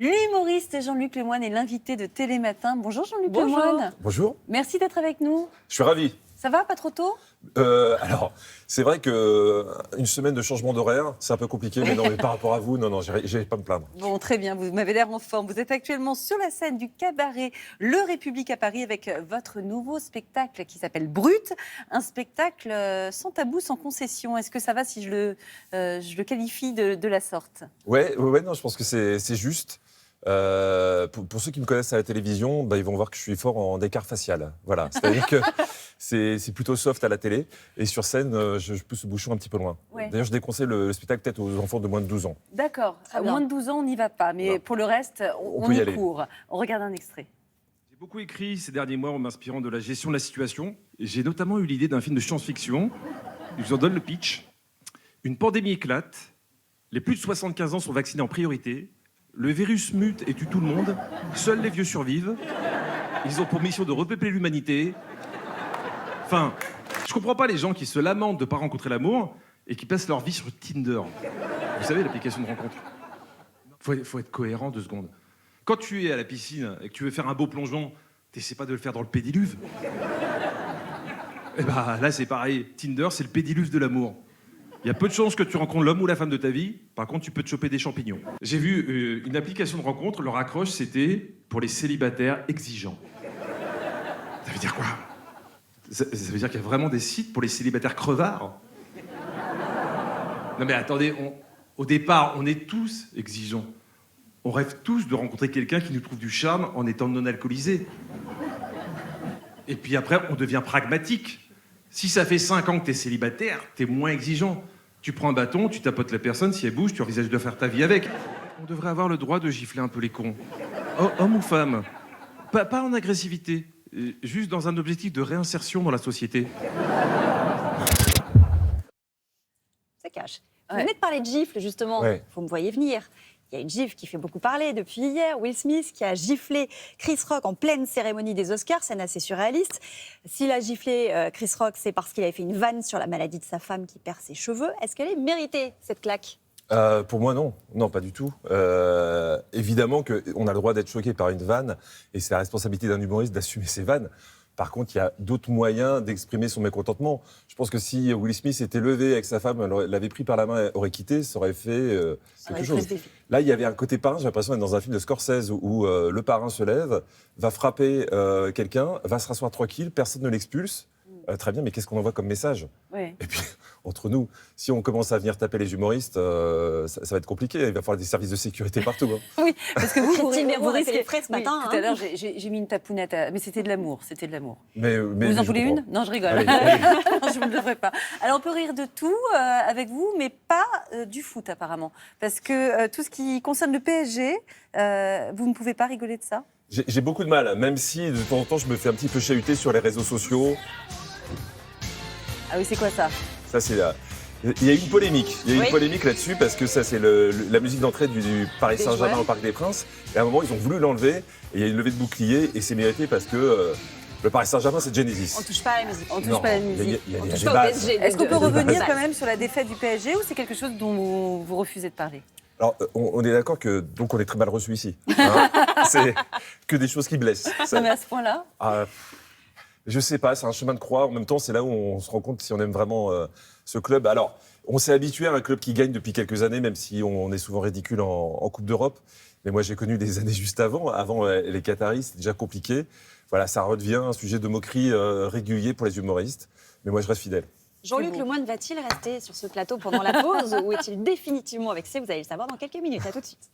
L'humoriste Jean-Luc Lemoyne est l'invité de Télématin. Bonjour Jean-Luc Lemoyne. Bonjour. Merci d'être avec nous. Je suis ravi. Ça va, pas trop tôt? Alors, c'est vrai qu'une semaine de changement d'horaire, c'est un peu compliqué, mais non, mais par rapport à vous, non, j'irai pas me plaindre. Bon, très bien, vous m'avez l'air en forme. Vous êtes actuellement sur la scène du cabaret Le République à Paris avec votre nouveau spectacle qui s'appelle Brut, un spectacle sans tabou, sans concession. Est-ce que ça va si je le qualifie de la sorte? Ouais, non, je pense que c'est juste. Pour ceux qui me connaissent à la télévision, bah, ils vont voir que je suis fort en écart facial. Voilà, c'est-à-dire que c'est plutôt soft à la télé, et sur scène, je pousse le bouchon un petit peu loin. Ouais. D'ailleurs, je déconseille le spectacle peut-être aux enfants de moins de 12 ans. D'accord, à moins de 12 ans, on n'y va pas, mais Non. pour le reste, On on peut y y aller. court. On regarde un extrait. J'ai beaucoup écrit ces derniers mois en m'inspirant de la gestion de la situation. Et j'ai notamment eu l'idée d'un film de science-fiction. Je vous en donne le pitch. Une pandémie éclate. Les plus de 75 ans sont vaccinés en priorité. Le virus mute et tue tout le monde. Seuls les vieux survivent. Ils ont pour mission de repeupler l'humanité. Enfin, je comprends pas les gens qui se lamentent de ne pas rencontrer l'amour et qui passent leur vie sur Tinder. Vous savez, l'application de rencontre. Faut être cohérent 2 secondes. Quand tu es à la piscine et que tu veux faire un beau plongeon, t'essaies pas de le faire dans le pédiluve. Et bah là c'est pareil, Tinder c'est le pédiluve de l'amour. Il y a peu de chances que tu rencontres l'homme ou la femme de ta vie, par contre tu peux te choper des champignons. J'ai vu une application de rencontre, leur accroche c'était pour les célibataires exigeants. Ça veut dire quoi? Ça veut dire qu'il y a vraiment des sites pour les célibataires crevards? Non mais attendez, au départ on est tous exigeants. On rêve tous de rencontrer quelqu'un qui nous trouve du charme en étant non alcoolisé. Et puis après, on devient pragmatique. Si ça fait 5 ans que t'es célibataire, t'es moins exigeant. Tu prends un bâton, tu tapotes la personne, si elle bouge, tu envisages de faire ta vie avec. On devrait avoir le droit de gifler un peu les cons. Homme ou femme. Pas en agressivité, juste dans un objectif de réinsertion dans la société. Ça cache. Ouais. Vous venez de parler de gifle, justement. Ouais. Vous me voyez venir. Il y a une gifle qui fait beaucoup parler depuis hier. Will Smith qui a giflé Chris Rock en pleine cérémonie des Oscars, scène assez surréaliste. S'il a giflé Chris Rock, c'est parce qu'il avait fait une vanne sur la maladie de sa femme qui perd ses cheveux. Est-ce qu'elle est méritée, cette claque? Pour moi, non. Non, pas du tout. Évidemment qu'on a le droit d'être choqué par une vanne, et c'est la responsabilité d'un humoriste d'assumer ses vannes. Par contre, il y a d'autres moyens d'exprimer son mécontentement. Je pense que si Will Smith était levé avec sa femme, l'avait pris par la main et aurait quitté, ça aurait fait quelque chose. Là, il y avait un côté parrain, j'ai l'impression d'être dans un film de Scorsese où le parrain se lève, va frapper quelqu'un, va se rasseoir tranquille, personne ne l'expulse. Très bien, mais qu'est-ce qu'on envoie comme message? Ouais. Et puis, entre nous, si on commence à venir taper les humoristes, ça va être compliqué. Il va falloir des services de sécurité partout. Hein. Oui, parce que vous Vous risquez... les frais ce matin. Tout à l'heure, j'ai mis une tapounette, mais c'était de l'amour, c'était de l'amour. Mais Vous en voulez une? Non, je rigole. Allez, allez. Non, je ne le devrais pas. Alors, on peut rire de tout avec vous, mais pas du foot, apparemment. Parce que tout ce qui concerne le PSG, vous ne pouvez pas rigoler de ça? J'ai beaucoup de mal, même si de temps en temps, je me fais un petit peu chahuter sur les réseaux sociaux. Ah oui, c'est quoi ça? Ça, c'est là. Il y a eu une polémique. Il y a eu une polémique là-dessus parce que ça, c'est la musique d'entrée du Paris Saint-Germain joueurs. au Parc des Princes. Et à un moment, ils ont voulu l'enlever. Et il y a une levée de bouclier. Et c'est mérité parce que le Paris Saint-Germain, c'est Genesis. On touche pas à la musique. On touche Non, pas à la il y a- musique. il y a On des touche pas au bases. PSG. Est-ce qu'on peut de revenir base. quand même sur la défaite du PSG ou c'est quelque chose dont vous refusez de parler? Alors, on est d'accord que donc on est très mal reçu ici. Hein. C'est que des choses qui blessent. Ça- Non, mais à ce point-là? Je sais pas, c'est un chemin de croix. En même temps, c'est là où on se rend compte si on aime vraiment ce club. Alors, on s'est habitué à un club qui gagne depuis quelques années, même si on est souvent ridicule en Coupe d'Europe. Mais moi, j'ai connu des années juste avant. Avant les Qataris, c'était déjà compliqué. Voilà, ça redevient un sujet de moquerie régulier pour les humoristes. Mais moi, je reste fidèle. Jean-Luc Lemoyne va-t-il rester sur ce plateau pendant la pause ou est-il définitivement vexé? Vous allez le savoir dans quelques minutes. À tout de suite.